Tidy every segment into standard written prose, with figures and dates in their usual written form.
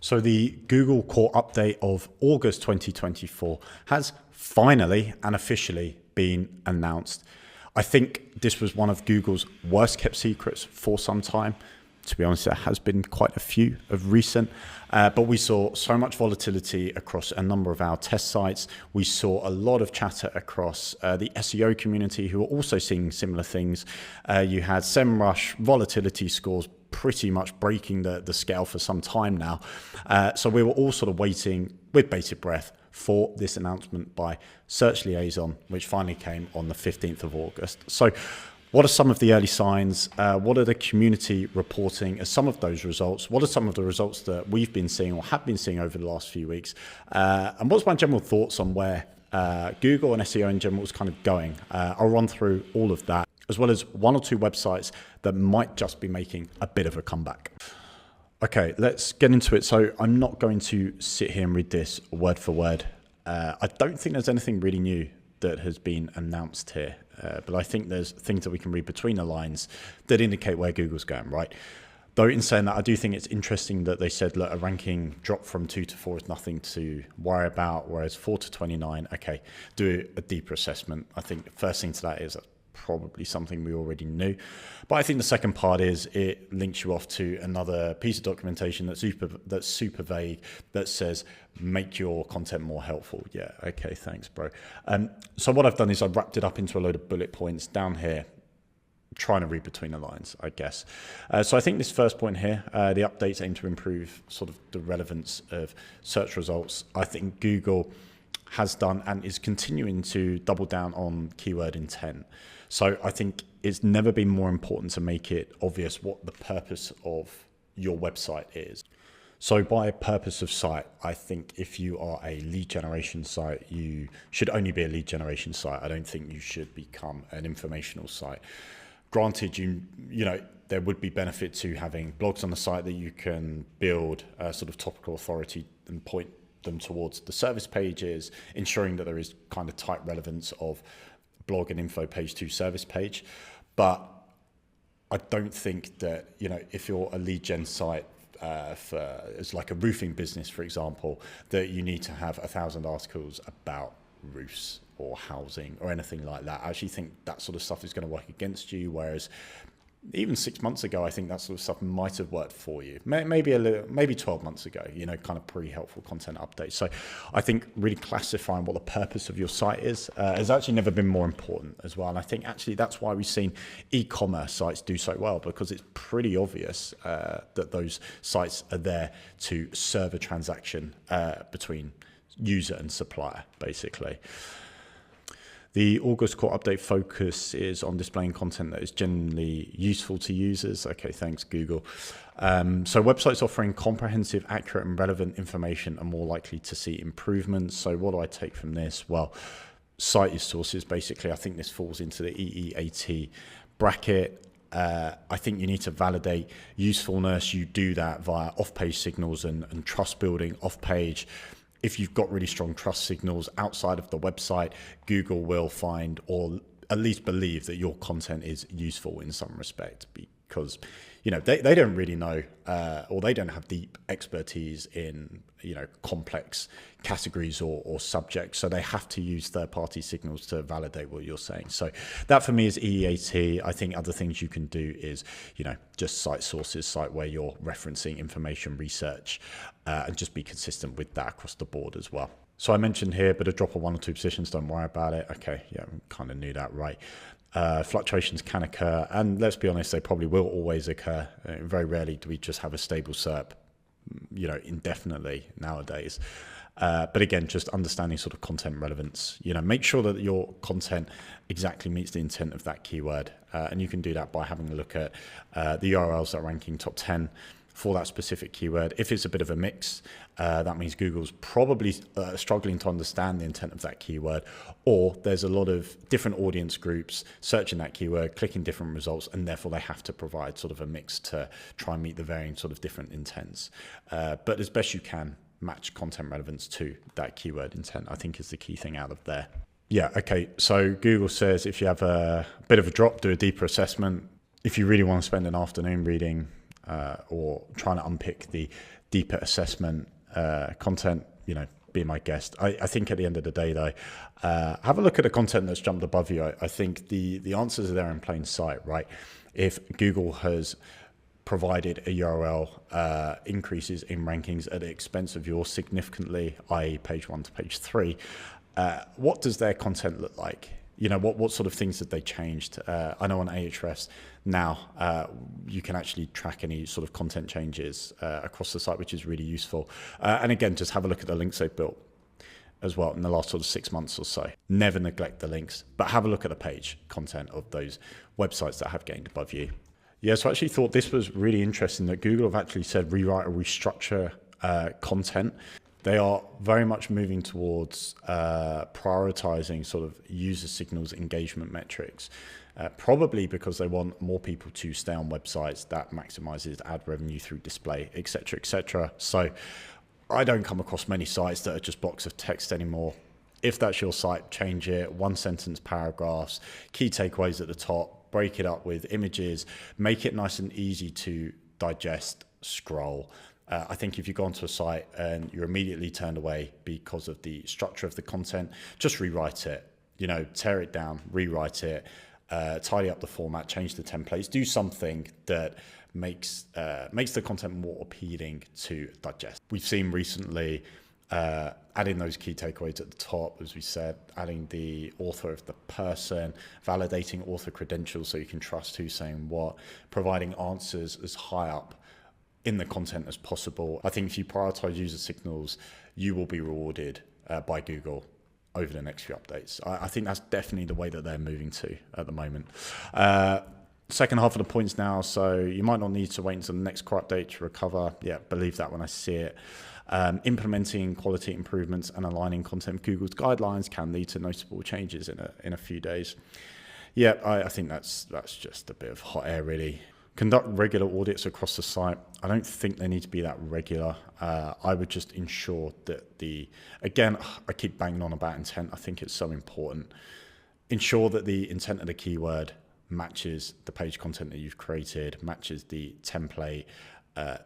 So the Google Core Update of August 2024 has finally and officially been announced. I think this was one of Google's worst kept secrets for some time. To be honest, there has been quite a few of recent, but we saw so much volatility across a number of our test sites. We saw a lot of chatter across the SEO community who are also seeing similar things. You had SEMrush volatility scores pretty much breaking the scale for some time now. So we were all sort of waiting with bated breath for this announcement by Search Liaison, which finally came on the 15th of August. So what are some of the early signs? What are the community reporting as some of those results? What are some of the results that we've been seeing or have been seeing over the last few weeks? And what's my general thoughts on where Google and SEO in general is kind of going? I'll run through all of that, as well as one or two websites that might just be making a bit of a comeback. Okay, let's get into it. So I'm not going to sit here and read this word for word. I don't think there's anything really new that has been announced here, but I think there's things that we can read between the lines that indicate where Google's going, right? Though in saying that, I do think it's interesting that they said, look, a ranking drop from 2 to 4 is nothing to worry about, whereas 4 to 29, okay, do a deeper assessment. I think the first thing to that is probably something we already knew. But I think the second part is it links you off to another piece of documentation that's super vague that says, make your content more helpful. Yeah, okay, thanks, bro. So what I've done is I've wrapped it up into a load of bullet points down here, trying to read between the lines, I guess. So I think this first point here, the updates aim to improve sort of the relevance of search results. I think Google has done and is continuing to double down on keyword intent. So I think it's never been more important to make it obvious what the purpose of your website is. So by purpose of site, I think if you are a lead generation site, you should only be a lead generation site. I don't think you should become an informational site. Granted, you know, there would be benefit to having blogs on the site that you can build a sort of topical authority and point them towards the service pages, ensuring that there is kind of tight relevance of blog and info page to service page. But I don't think that, you know, if you're a lead gen site as like a roofing business, for example, that you need to have 1,000 articles about roofs or housing or anything like that. I actually think that sort of stuff is going to work against you, whereas even 6 months ago, I think that sort of stuff might have worked for you. Maybe 12 months ago, you know, kind of pre-helpful content updates. So I think really classifying what the purpose of your site is has actually never been more important as well. And I think actually that's why we've seen e-commerce sites do so well, because it's pretty obvious that those sites are there to serve a transaction between user and supplier, basically. The August Core Update focus is on displaying content that is genuinely useful to users. Okay, thanks, Google. So websites offering comprehensive, accurate, and relevant information are more likely to see improvements. So what do I take from this? Well, cite your sources, basically. I think this falls into the EEAT bracket. I think you need to validate usefulness. You do that via off-page signals and trust building off-page. If you've got really strong trust signals outside of the website, Google will find or at least believe that your content is useful in some respect, because, you know, they don't really know or they don't have deep expertise in, you know, complex categories or subjects. So they have to use third-party signals to validate what you're saying. So that for me is EEAT. I think other things you can do is, you know, just cite sources, cite where you're referencing information, research, and just be consistent with that across the board as well. So I mentioned here, but a drop of 1 or 2 positions, don't worry about it. Okay, yeah, kind of knew that, right? Fluctuations can occur, and let's be honest, they probably will always occur. Very rarely do we just have a stable SERP, you know, indefinitely nowadays. But again, just understanding sort of content relevance, you know, make sure that your content exactly meets the intent of that keyword. And you can do that by having a look at the URLs that are ranking top 10 for that specific keyword. If it's a bit of a mix, that means Google's probably struggling to understand the intent of that keyword, or there's a lot of different audience groups searching that keyword, clicking different results, and therefore they have to provide sort of a mix to try and meet the varying sort of different intents. But as best you can, match content relevance to that keyword intent, I think is the key thing out of there. Yeah, okay, so Google says if you have a bit of a drop, do a deeper assessment. If you really want to spend an afternoon reading or trying to unpick the deeper assessment content, be my guest. I think at the end of the day, though, have a look at the content that's jumped above you. I think the answers are there in plain sight, right? If Google has provided a URL increases in rankings at the expense of yours significantly, i.e. page 1 to page 3, what does their content look like? What sort of things have they changed? I know on Ahrefs now you can actually track any sort of content changes across the site, which is really useful. And again, just have a look at the links they've built as well in the last sort of 6 months or so. Never neglect the links, but have a look at the page content of those websites that have gained above you. Yeah, so I actually thought this was really interesting that Google have actually said rewrite or restructure content. They are very much moving towards prioritizing sort of user signals, engagement metrics, probably because they want more people to stay on websites that maximizes ad revenue through display, et cetera, et cetera. So I don't come across many sites that are just blocks of text anymore. If that's your site, change it, 1 sentence paragraphs, key takeaways at the top, break it up with images, make it nice and easy to digest, scroll. I think if you go onto a site and you're immediately turned away because of the structure of the content, just rewrite it, tear it down, rewrite it, tidy up the format, change the templates, do something that makes the content more appealing to digest. We've seen recently adding those key takeaways at the top, as we said, adding the author of the person, validating author credentials so you can trust who's saying what, providing answers as high up in the content as possible. I think if you prioritize user signals, you will be rewarded by Google over the next few updates. I think that's definitely the way that they're moving to at the moment. Second half of the points now, so you might not need to wait until the next core update to recover. Yeah, believe that when I see it. Implementing quality improvements and aligning content with Google's guidelines can lead to noticeable changes in a few days. Yeah, I think that's just a bit of hot air, really. Conduct regular audits across the site. I don't think they need to be that regular. I would just ensure that again, I keep banging on about intent. I think it's so important. Ensure that the intent of the keyword matches the page content that you've created, matches the template. Are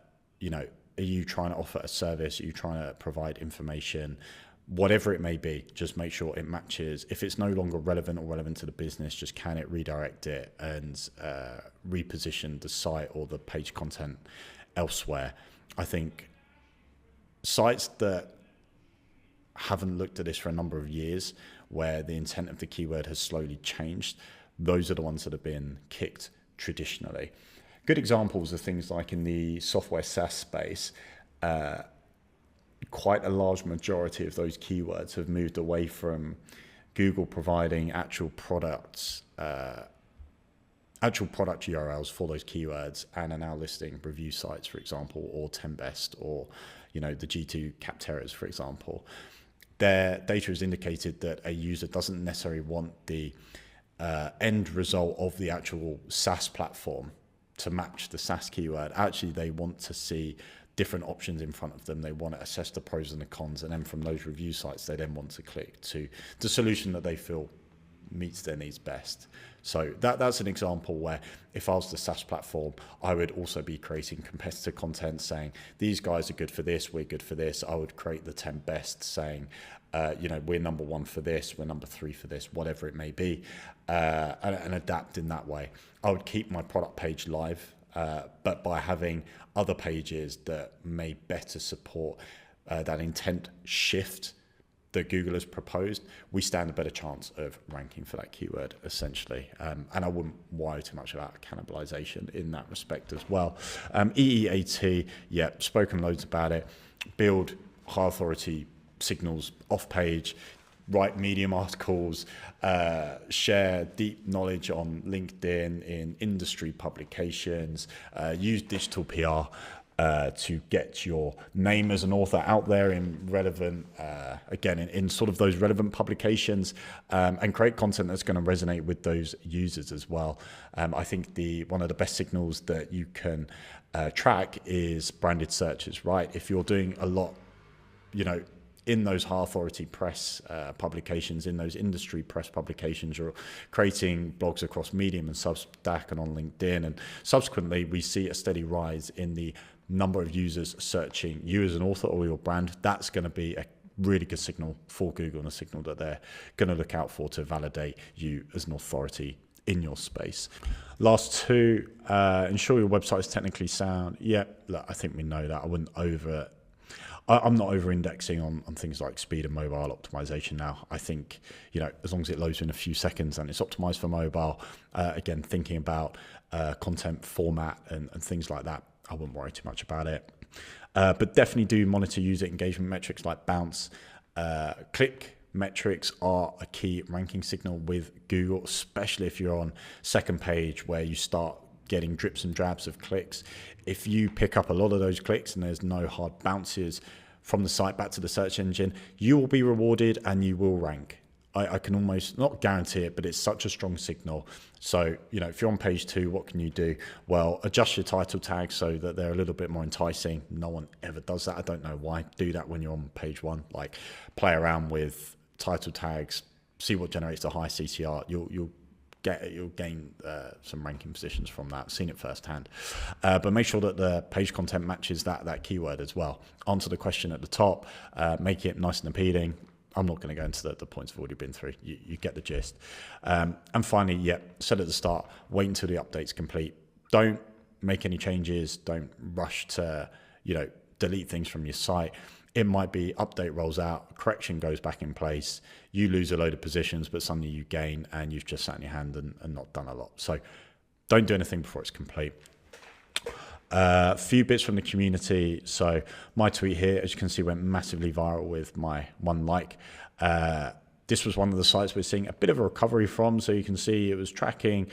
you trying to offer a service? Are you trying to provide information? Whatever it may be, just make sure it matches. If it's no longer relevant or relevant to the business, just can it redirect it and reposition the site or the page content elsewhere. I think sites that haven't looked at this for a number of years, where the intent of the keyword has slowly changed, those are the ones that have been kicked traditionally. Good examples are things like in the software SaaS space, quite a large majority of those keywords have moved away from Google providing actual product URLs for those keywords and are now listing review sites, for example, or 10best or the G2 Capterras, for example. Their data has indicated that a user doesn't necessarily want the end result of the actual SaaS platform to match the SaaS keyword. Actually, they want to see different options in front of them. They want to assess the pros and the cons, and then from those review sites, they then want to click to the solution that they feel meets their needs best. So that's an example where if I was the SaaS platform, I would also be creating competitor content saying, these guys are good for this, we're good for this. I would create the 10 best saying, we're number 1 for this, we're number 3 for this, whatever it may be, and adapt in that way. I would keep my product page live, but by having other pages that may better support that intent shift that Google has proposed, we stand a better chance of ranking for that keyword, essentially. And I wouldn't worry too much about cannibalization in that respect as well. EEAT, yeah, spoken loads about it. Build high authority signals off page, write Medium articles, share deep knowledge on LinkedIn in industry publications, use digital PR to get your name as an author out there in relevant, in sort of those relevant publications, and create content that's going to resonate with those users as well. I think one of the best signals that you can track is branded searches, right? If you're doing a lot, in those high authority press publications, in those industry press publications, you're creating blogs across Medium and Substack and on LinkedIn. And subsequently, we see a steady rise in the number of users searching you as an author or your brand, that's going to be a really good signal for Google and a signal that they're going to look out for to validate you as an authority in your space. Last two, ensure your website is technically sound. Yeah, look, I think we know that. I'm not over-indexing on things like speed and mobile optimization now. I think, as long as it loads in a few seconds and it's optimized for mobile, again, thinking about content format and things like that, I wouldn't worry too much about it. But definitely do monitor user engagement metrics like bounce. Click metrics are a key ranking signal with Google, especially if you're on second page where you start getting drips and drabs of clicks. If you pick up a lot of those clicks and there's no hard bounces from the site back to the search engine, you will be rewarded and you will rank. I can almost not guarantee it, but it's such a strong signal. So, if you're on page 2, what can you do? Well, adjust your title tags so that they're a little bit more enticing. No one ever does that. I don't know why. Do that when you're on page 1. Like, play around with title tags, see what generates the high CTR. You'll gain some ranking positions from that. I've seen it firsthand. But make sure that the page content matches that keyword as well. Answer the question at the top, make it nice and appealing. I'm not going to go into the points I've already been through. You get the gist. And finally, said at the start, wait until the update's complete. Don't make any changes. Don't rush to, delete things from your site. It might be update rolls out, correction goes back in place, you lose a load of positions, but suddenly you gain and you've just sat in your hand and not done a lot. So don't do anything before it's complete. A few bits from the community. So my tweet here, as you can see, went massively viral with my 1 like. This was one of the sites we're seeing a bit of a recovery from. So you can see it was tracking,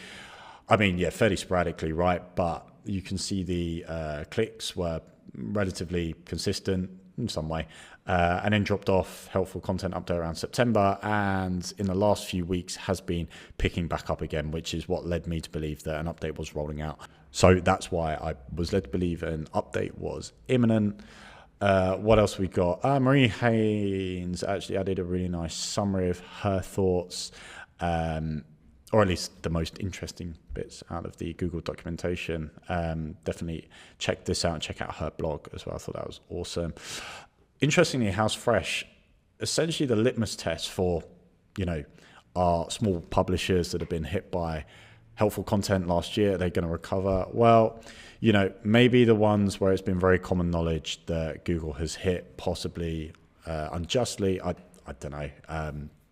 fairly sporadically, right? But you can see the clicks were relatively consistent in some way, and then dropped off. Helpful content update around September, and in the last few weeks has been picking back up again, which is what led me to believe that an update was rolling out. So that's why I was led to believe an update was imminent. What else we got? Marie Haynes actually added a really nice summary of her thoughts, or at least the most interesting bits out of the Google documentation. Definitely check this out and check out her blog as well. I thought that was awesome. Interestingly, House Fresh, essentially the litmus test for, our small publishers that have been hit by helpful content last year, they're going to recover. Well, maybe the ones where it's been very common knowledge that Google has hit, possibly unjustly. I don't know.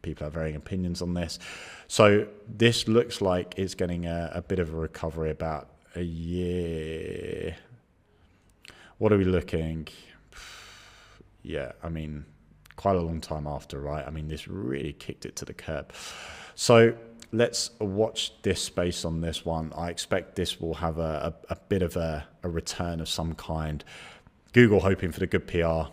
People have varying opinions on this. So this looks like it's getting a bit of a recovery, about a year. What are we looking? Yeah, quite a long time after, right? This really kicked it to the curb. So let's watch this space on this one. I expect this will have a bit of a return of some kind. Google hoping for the good PR.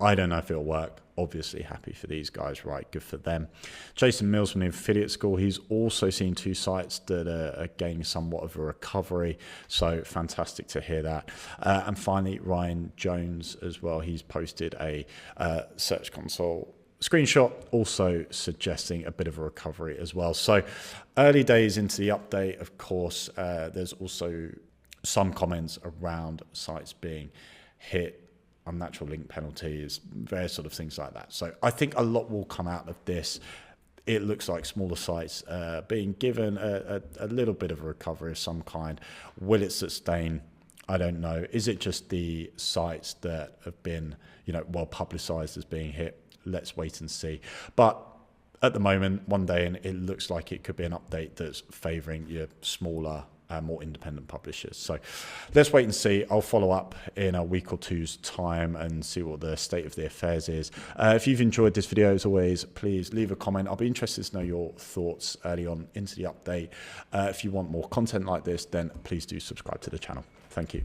I don't know if it'll work. Obviously happy for these guys, right? Good for them. Jason Mills from the Affiliate School, he's also seen 2 sites that are gaining somewhat of a recovery. So fantastic to hear that. And finally, Ryan Jones as well. He's posted a Search Console screenshot, also suggesting a bit of a recovery as well. So early days into the update, of course, there's also some comments around sites being hit, unnatural link penalties, various sort of things like that. So I think a lot will come out of this. It looks like smaller sites being given a little bit of a recovery of some kind. Will it sustain? I don't know. Is it just the sites that have been, well publicized as being hit? Let's wait and see. But at the moment, one day, and it looks like it could be an update that's favoring your smaller, more independent publishers. So let's wait and see. I'll follow up in a week or two's time and see what the state of the affairs is. If you've enjoyed this video, as always, please leave a comment. I'll be interested to know your thoughts early on into the update. If you want more content like this, then please do subscribe to the channel. Thank you.